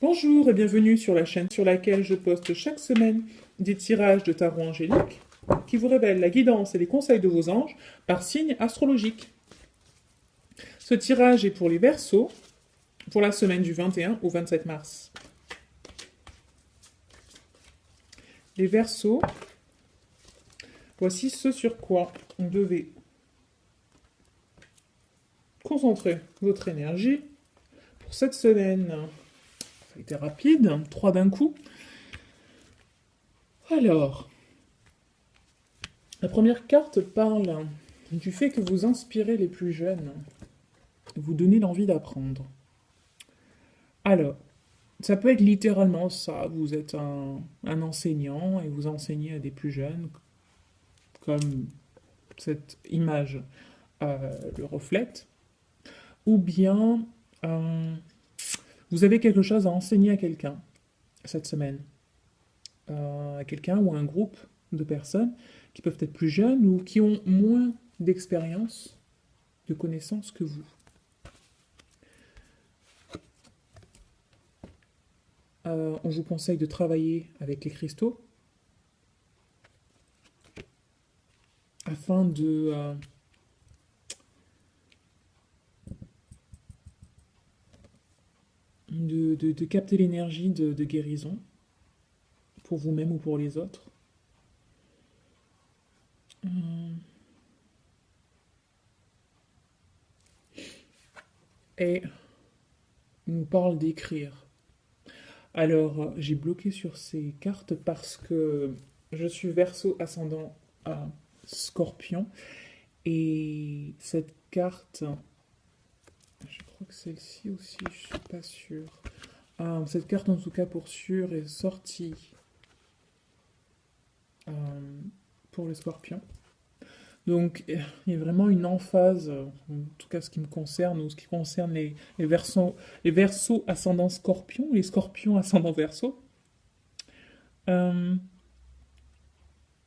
Bonjour et bienvenue sur la chaîne sur laquelle je poste chaque semaine des tirages de tarot angélique qui vous révèlent la guidance et les conseils de vos anges par signe astrologique. Ce tirage est pour les Verseaux pour la semaine du 21 au 27 mars. Les Verseaux, voici ce sur quoi vous devez concentrer votre énergie pour cette semaine. Ça a été rapide, 3 d'un coup. Alors, la première carte parle du fait que vous inspirez les plus jeunes, vous donnez l'envie d'apprendre. Alors, ça peut être littéralement ça, vous êtes un enseignant et vous enseignez à des plus jeunes, comme cette image le reflète, ou bien vous avez quelque chose à enseigner à quelqu'un cette semaine, à quelqu'un ou à un groupe de personnes qui peuvent être plus jeunes ou qui ont moins d'expérience, de connaissances que vous. On vous conseille de travailler avec les cristaux afin de capter l'énergie de guérison pour vous-même ou pour les autres. Et on nous parle d'écrire. Alors, j'ai bloqué sur ces cartes parce que je suis Verseau ascendant à Scorpion. Et cette carte, je crois que celle-ci aussi, je suis pas sûre. Cette carte, en tout cas, pour sûr, est sortie euh, pour le Scorpion. Donc, il y a vraiment une emphase, en tout cas ce qui me concerne, ou ce qui concerne les versos ascendant scorpion, les scorpions ascendant verso. Euh,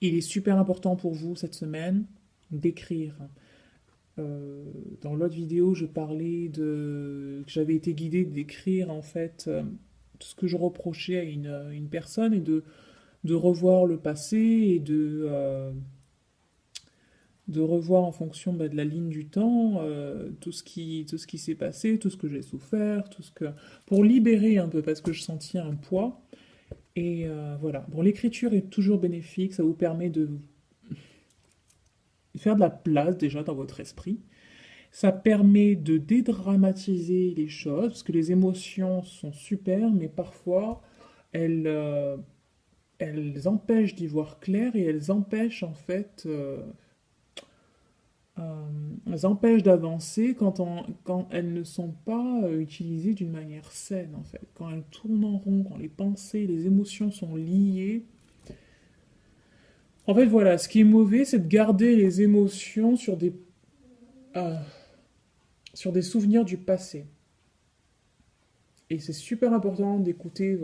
il est super important pour vous cette semaine d'écrire. Euh, dans l'autre vidéo, je parlais que j'avais été guidée d'écrire en fait tout ce que je reprochais à une personne et de revoir le passé et de revoir en fonction de la ligne du temps tout ce qui s'est passé, tout ce que j'ai souffert, pour libérer un peu parce que je sentais un poids. Et voilà. Bon, l'écriture est toujours bénéfique, ça vous permet de faire de la place déjà dans votre esprit. Ça permet de dédramatiser les choses, parce que les émotions sont super, mais parfois elles empêchent d'y voir clair et elles empêchent en fait elles empêchent d'avancer quand elles ne sont pas utilisées d'une manière saine, en fait. Quand elles tournent en rond, quand les pensées, les émotions sont liées. En fait, voilà, ce qui est mauvais, c'est de garder les émotions euh, sur des souvenirs du passé. Et c'est super important d'écouter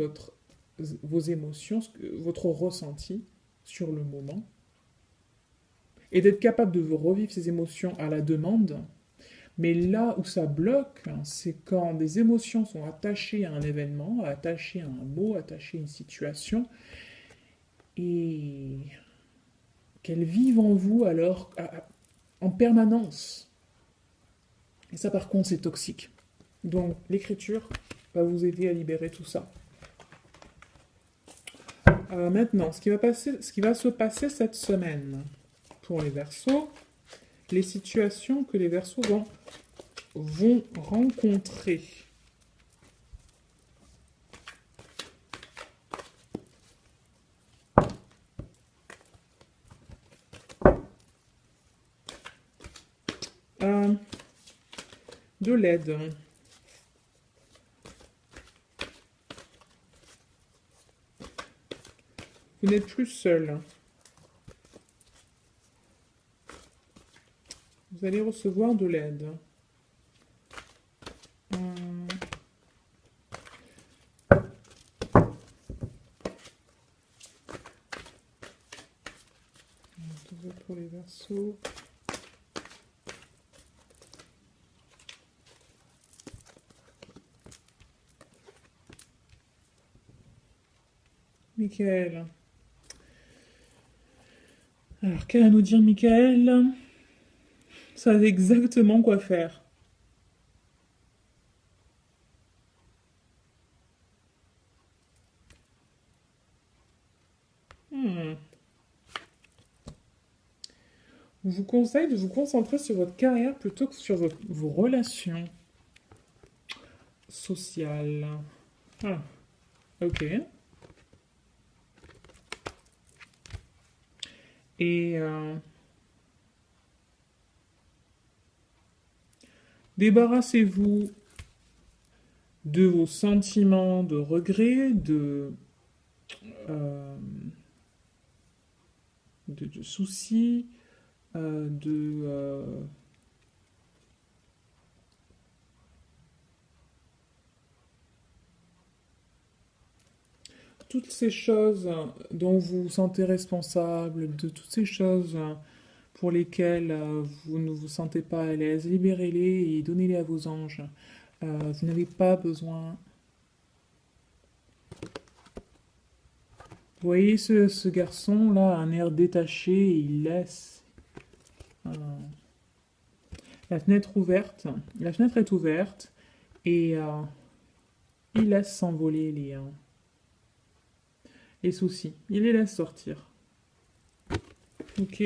vos émotions, votre ressenti sur le moment, et d'être capable de revivre ces émotions à la demande. Mais là où ça bloque, hein, c'est quand des émotions sont attachées à un événement, attachées à un mot, attachées à une situation, et qu'elles vivent en vous alors en permanence. Et ça, par contre, c'est toxique. Donc, l'écriture va vous aider à libérer tout ça. Maintenant, ce qui va se passer cette semaine pour les Verseaux, les situations que les Verseaux vont rencontrer. Euh, de l'aide. Vous n'êtes plus seul. Vous allez recevoir de l'aide. Pour les Verseaux. Michael. Alors, qu'a à nous dire Michael? Ça sait exactement quoi faire. Hmm. Je vous conseille de vous concentrer sur votre carrière plutôt que sur vos relations sociales. Ah, ok. Et débarrassez-vous de vos sentiments de regret, euh, de soucis, de... toutes ces choses dont vous vous sentez responsable, de toutes ces choses pour lesquelles vous ne vous sentez pas à l'aise, libérez-les et donnez-les à vos anges. Vous n'avez pas besoin. Vous voyez ce garçon-là, un air détaché, il laisse euh, la fenêtre ouverte. La fenêtre est ouverte et il laisse s'envoler les soucis. Il les laisse sortir. Ok.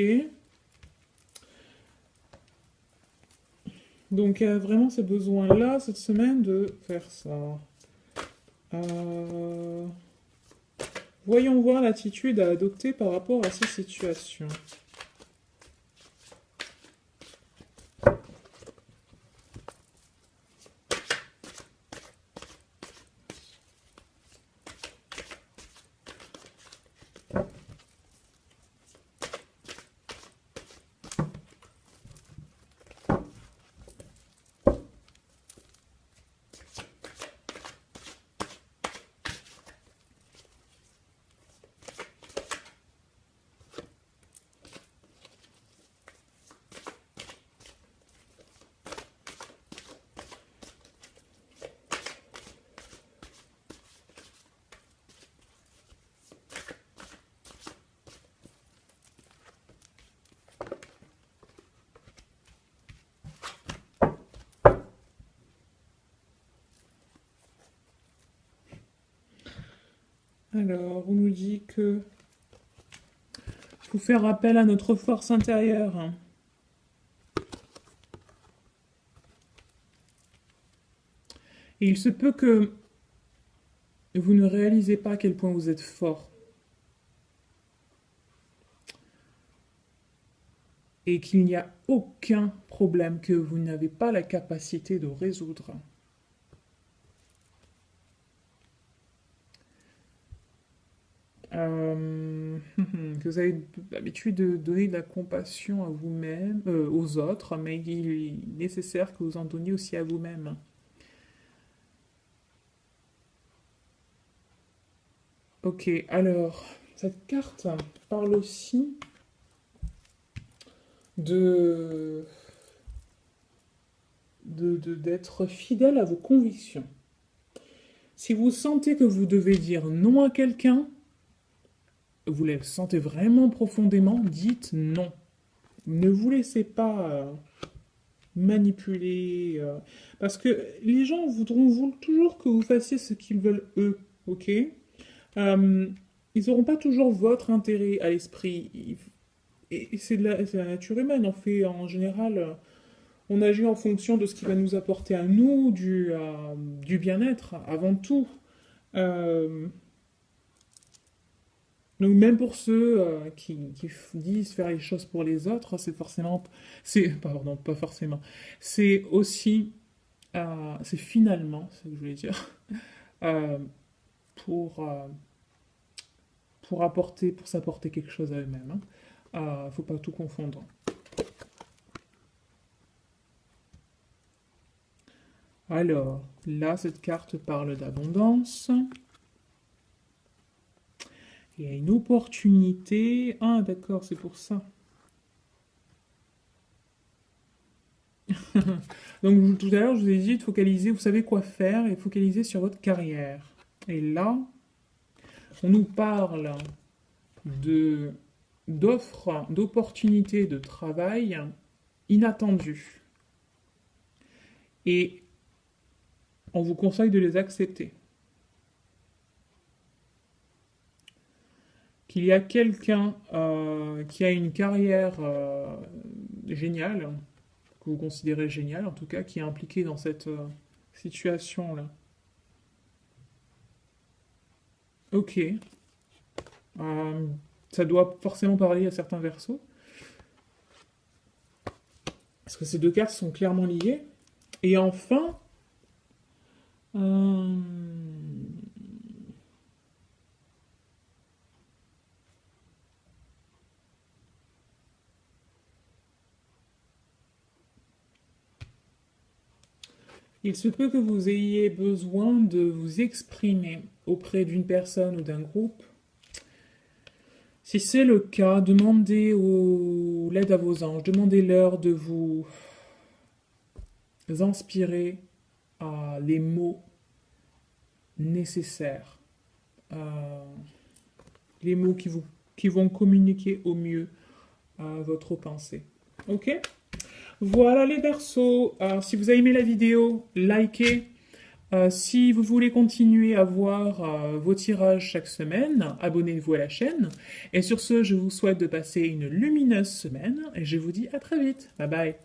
Donc, vraiment ce besoin-là, cette semaine, de faire ça. Euh, Voyons voir l'attitude à adopter par rapport à ces situations. Alors, on nous dit que faut faire appel à notre force intérieure. Et il se peut que vous ne réalisez pas à quel point vous êtes fort. Et qu'il n'y a aucun problème que vous n'avez pas la capacité de résoudre. Que vous avez l'habitude de donner de la compassion à vous-même, aux autres, mais il est nécessaire que vous en donniez aussi à vous-même. Ok, alors, cette carte parle aussi de d'être fidèle à vos convictions. Si vous sentez que vous devez dire non à quelqu'un, vous le sentez vraiment profondément, dites non. Ne vous laissez pas manipuler. Parce que les gens voudront toujours que vous fassiez ce qu'ils veulent eux, ok. Ils n'auront pas toujours votre intérêt à l'esprit. Et c'est la nature humaine. En fait, en général, on agit en fonction de ce qui va nous apporter à nous du bien-être, avant tout. Euh, donc même pour ceux qui disent faire les choses pour les autres, c'est forcément, c'est, pardon, pas forcément, c'est aussi, c'est finalement, c'est ce que je voulais dire, euh, pour, euh, pour s'apporter quelque chose à eux-mêmes. Faut pas tout confondre. Alors, là, cette carte parle d'abondance. Il y a une opportunité. Ah, d'accord, c'est pour ça. Donc, tout à l'heure, je vous ai dit de focaliser, vous savez quoi faire, et focaliser sur votre carrière. Et là, On nous parle d'offres, d'opportunités de travail inattendues. Et on vous conseille de les accepter. Qu'il y a quelqu'un qui a une carrière géniale, que vous considérez géniale en tout cas, qui est impliqué dans cette situation-là. Ok. Ça doit forcément parler à certains versos. Parce que ces deux cartes sont clairement liées. Et enfin, euh, il se peut que vous ayez besoin de vous exprimer auprès d'une personne ou d'un groupe. Si c'est le cas, demandez l'aide à vos anges, demandez-leur de vous inspirer les mots nécessaires, euh, les mots qui vont communiquer au mieux votre pensée. Ok? Voilà les Verseaux. Si vous avez aimé la vidéo, likez. Si vous voulez continuer à voir vos tirages chaque semaine, abonnez-vous à la chaîne. Et sur ce, je vous souhaite de passer une lumineuse semaine et je vous dis à très vite. Bye bye.